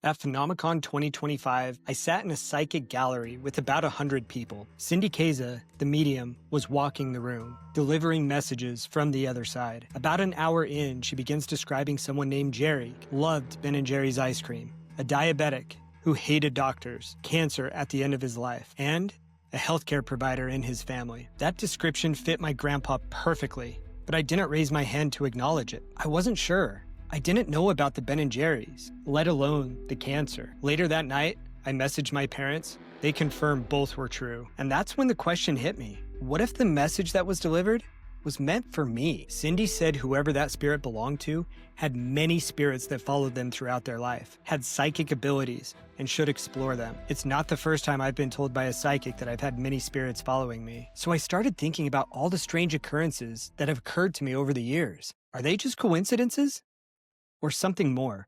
At PhenomeCon 2025, I sat in a psychic gallery with about 100 people. Cindy Kaza, the medium, was walking the room, delivering messages from the other side. About an hour in, she begins describing someone named Jerry, loved Ben & Jerry's ice cream, a diabetic who hated doctors, cancer at the end of his life, and a healthcare provider in his family. That description fit my grandpa perfectly, but I didn't raise my hand to acknowledge it. I wasn't sure. I didn't know about the Ben & Jerry's, let alone the cancer. Later that night, I messaged my parents. They confirmed both were true. And that's when the question hit me. What if the message that was delivered was meant for me? Cindy said whoever that spirit belonged to had many spirits that followed them throughout their life, had psychic abilities, and should explore them. It's not the first time I've been told by a psychic that I've had many spirits following me. So I started thinking about all the strange occurrences that have occurred to me over the years. Are they just coincidences? Or something more?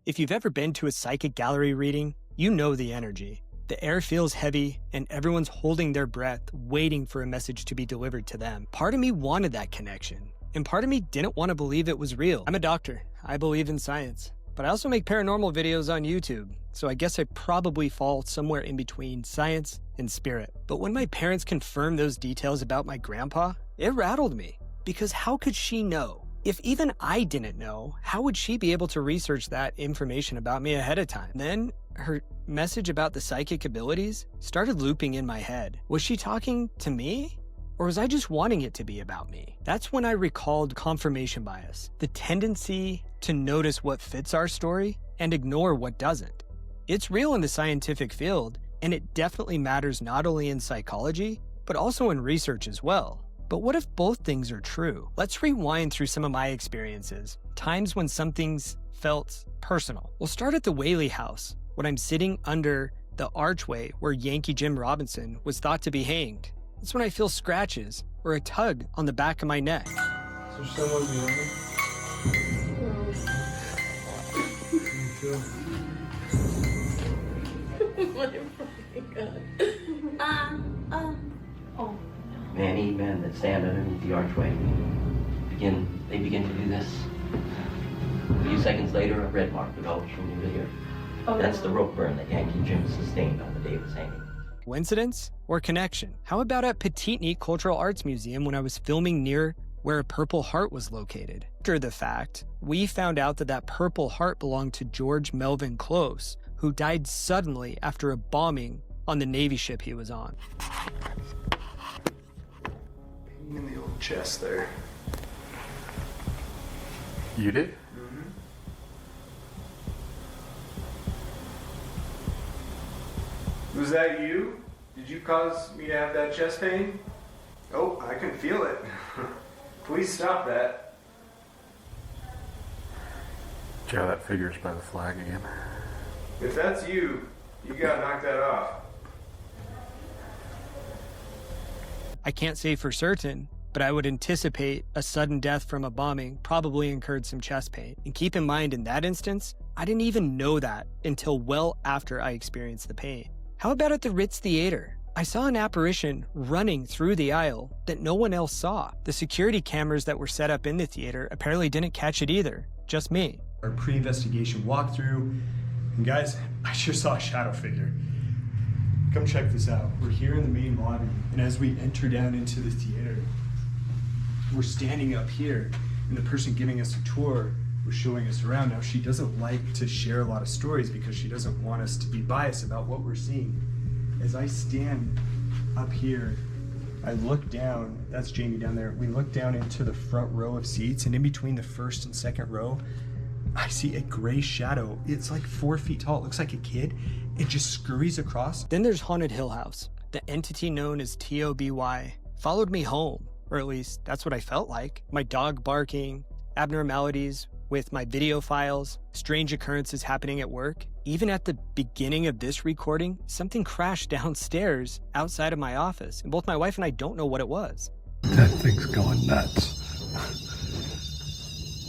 If you've ever been to a psychic gallery reading, you know the energy. The air feels heavy, and everyone's holding their breath, waiting for a message to be delivered to them. Part of me wanted that connection, and part of me didn't want to believe it was real. I'm a doctor. I believe in science. But I also make paranormal videos on YouTube, so I guess I probably fall somewhere in between science and spirit. But when my parents confirmed those details about my grandpa, it rattled me. Because how could she know? If even I didn't know, how would she be able to research that information about me ahead of time? Then her message about the psychic abilities started looping in my head. Was she talking to me? Or was I just wanting it to be about me? That's when I recalled confirmation bias, the tendency to notice what fits our story and ignore what doesn't. It's real in the scientific field, and it definitely matters not only in psychology, but also in research as well. But what if both things are true? Let's rewind through some of my experiences, times when something's felt personal. We'll start at the Whaley house, when I'm sitting under the archway where Yankee Jim Robinson was thought to be hanged. That's when I feel scratches or a tug on the back of my neck. Is there someone behind me? Many men that stand underneath the archway begin to do this. A few seconds later, a red mark develops from your ear. That's the rope burn that Yankee Jim sustained on the day of his hanging. Coincidence or connection? How about at Peteetneet Cultural Arts Museum when I was filming near where a Purple Heart was located? After the fact, we found out that Purple Heart belonged to George Melvin Close, who died suddenly after a bombing on the Navy ship he was on. In the old chest there. You did? Mm-hmm. Was that you? Did you cause me to have that chest pain? Oh, I can feel it. Please stop that. Yeah, that figure's by the flag again. If that's you, you gotta knock that off. I can't say for certain, but I would anticipate a sudden death from a bombing probably incurred some chest pain. And keep in mind, in that instance, I didn't even know that until well after I experienced the pain. How about at the Ritz Theater? I saw an apparition running through the aisle that no one else saw. The security cameras that were set up in the theater apparently didn't catch it either, just me. Our pre-investigation walkthrough, and guys, I just saw a shadow figure. Come check this out. We're here in the main lobby, and as we enter down into the theater, we're standing up here, and the person giving us a tour was showing us around. Now, she doesn't like to share a lot of stories because she doesn't want us to be biased about what we're seeing. As I stand up here, I look down, that's Jamie down there, we look down into the front row of seats, and in between the first and second row, I see a gray shadow. It's like 4 feet tall. It looks like a kid. It just scurries across. Then there's Haunted Hill House. The entity known as T.O.B.Y. followed me home, or at least that's what I felt like. My dog barking, abnormalities with my video files, strange occurrences happening at work. Even at the beginning of this recording, something crashed downstairs outside of my office, and both my wife and I don't know what it was. That thing's going nuts.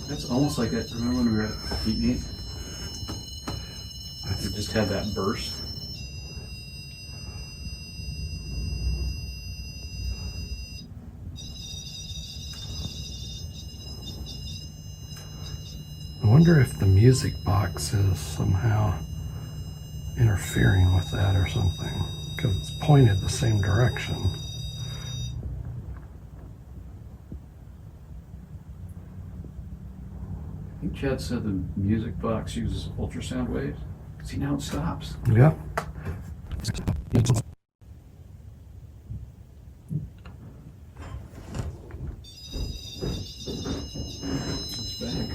That's almost like that. Remember when we were at Peteetneet? We just had that burst. wonder if the music box is somehow interfering with that or something, because it's pointed the same direction. I think Chad said the music box uses ultrasound waves. See, now it stops. Yeah. It's back.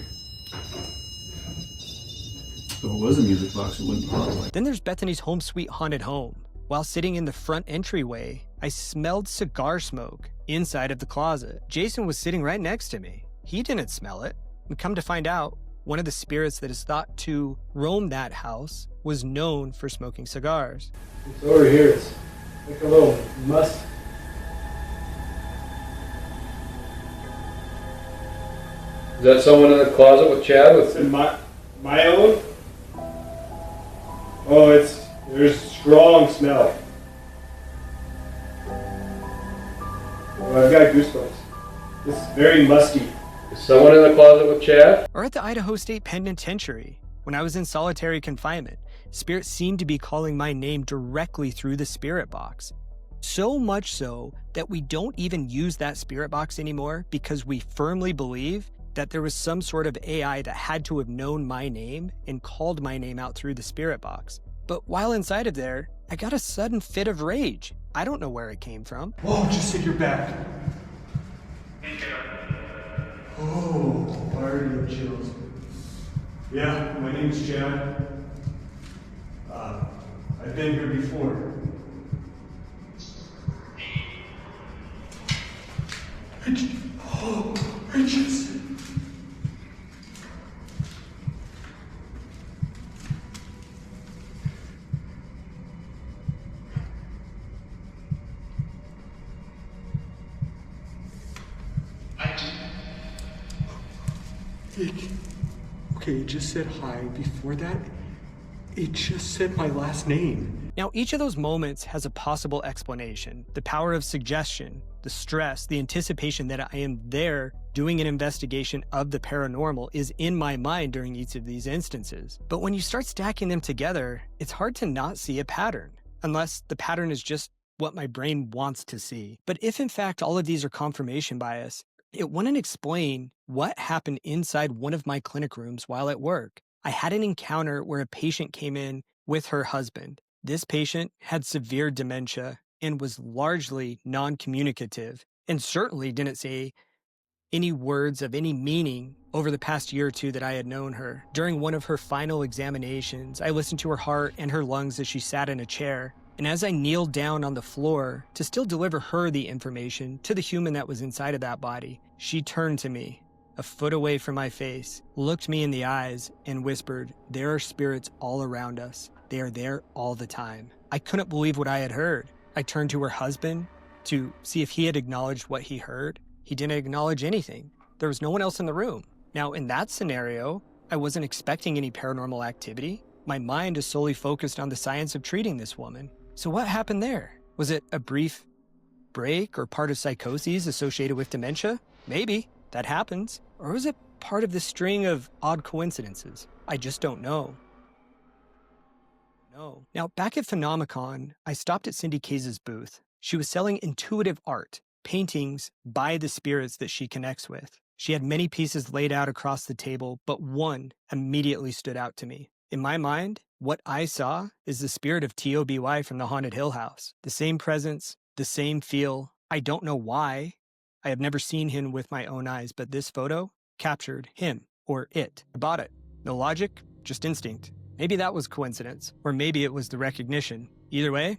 If it was a music box, it wouldn't pop like. Then there's Bethany's home sweet haunted home. While sitting in the front entryway, I smelled cigar smoke inside of the closet. Jason was sitting right next to me. He didn't smell it. And come to find out, one of the spirits that is thought to roam that house was known for smoking cigars. It's over here. It's like a little must. Is that someone in the closet with Chad? It's in my own? Oh, there's strong smell. Oh, I've got goosebumps. It's very musty. Is someone in the closet with Chad? Or at the Idaho State Penitentiary, when I was in solitary confinement, spirits seemed to be calling my name directly through the spirit box. So much so that we don't even use that spirit box anymore because we firmly believe that there was some sort of AI that had to have known my name and called my name out through the spirit box. But while inside of there, I got a sudden fit of rage. I don't know where it came from. Whoa, just hit your back. Oh, already have chills. Yeah, my name's Chad. I've been here before. I just... It just said hi. Before that, it just said my last name. Now, each of those moments has a possible explanation. The power of suggestion, the stress, the anticipation that I am there doing an investigation of the paranormal is in my mind during each of these instances. But when you start stacking them together, it's hard to not see a pattern, unless the pattern is just what my brain wants to see. But if in fact all of these are confirmation bias, it wouldn't explain what happened inside one of my clinic rooms while at work. I had an encounter where a patient came in with her husband. This patient had severe dementia and was largely non-communicative and certainly didn't say any words of any meaning over the past year or two that I had known her. During one of her final examinations, I listened to her heart and her lungs as she sat in a chair. And as I kneeled down on the floor to still deliver her the information to the human that was inside of that body, she turned to me, a foot away from my face, looked me in the eyes, and whispered, "There are spirits all around us. They are there all the time." I couldn't believe what I had heard. I turned to her husband to see if he had acknowledged what he heard. He didn't acknowledge anything. There was no one else in the room. Now, in that scenario, I wasn't expecting any paranormal activity. My mind is solely focused on the science of treating this woman. So what happened there? Was it a brief break or part of psychoses associated with dementia? Maybe. That happens. Or was it part of the string of odd coincidences? I just don't know. Now, back at PhenomeCon, I stopped at Cindy Kaza's booth. She was selling intuitive art, paintings by the spirits that she connects with. She had many pieces laid out across the table, but one immediately stood out to me. In my mind, what I saw is the spirit of T.O.B.Y. from the Haunted Hill House. The same presence, the same feel. I don't know why. I have never seen him with my own eyes, but this photo captured him or it. I bought it. No logic, just instinct. Maybe that was coincidence, or maybe it was the recognition. Either way,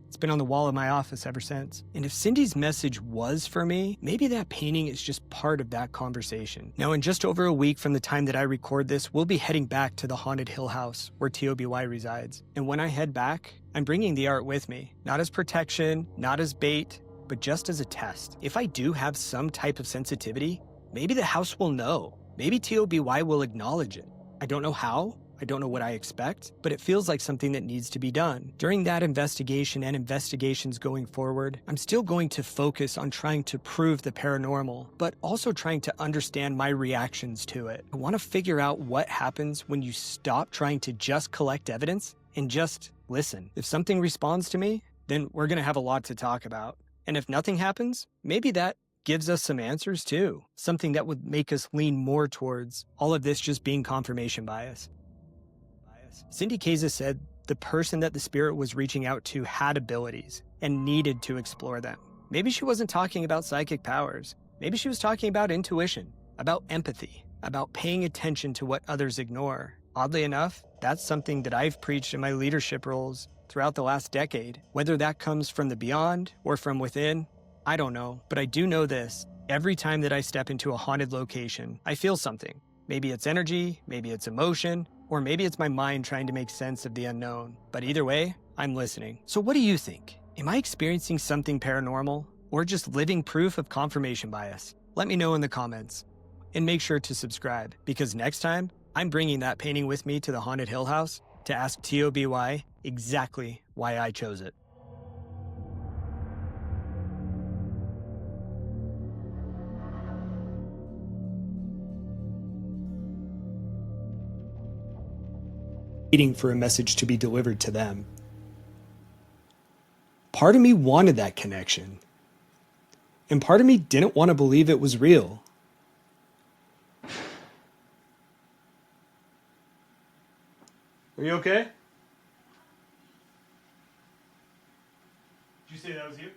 it's been on the wall of my office ever since. And if Cindy's message was for me, maybe that painting is just part of that conversation. Now, in just over a week from the time that I record this, we'll be heading back to the Haunted Hill House where T.O.B.Y. resides. And when I head back, I'm bringing the art with me. Not as protection, not as bait, but just as a test. If I do have some type of sensitivity, maybe the house will know. Maybe T.O.B.Y. will acknowledge it. I don't know how I don't know what I expect, but it feels like something that needs to be done. During that investigation and investigations going forward, I'm still going to focus on trying to prove the paranormal, but also trying to understand my reactions to it. I want to figure out what happens when you stop trying to just collect evidence and just listen. If something responds to me, then we're going to have a lot to talk about. And if nothing happens, maybe that gives us some answers too. Something that would make us lean more towards all of this just being confirmation bias. Cindy Kaza said the person that the spirit was reaching out to had abilities and needed to explore them. Maybe she wasn't talking about psychic powers. Maybe she was talking about intuition, about empathy, about paying attention to what others ignore. Oddly enough, that's something that I've preached in my leadership roles throughout the last decade. Whether that comes from the beyond or from within, I don't know. But I do know this. Every time that I step into a haunted location, I feel something. Maybe it's energy, maybe it's emotion, or maybe it's my mind trying to make sense of the unknown. But either way, I'm listening. So what do you think? Am I experiencing something paranormal or just living proof of confirmation bias? Let me know in the comments. And make sure to subscribe, because next time, I'm bringing that painting with me to the Haunted Hill House to ask T.O.B.Y exactly why I chose it. Waiting for a message to be delivered to them. Part of me wanted that connection. And part of me didn't want to believe it was real. Are you okay? Did you say that was you?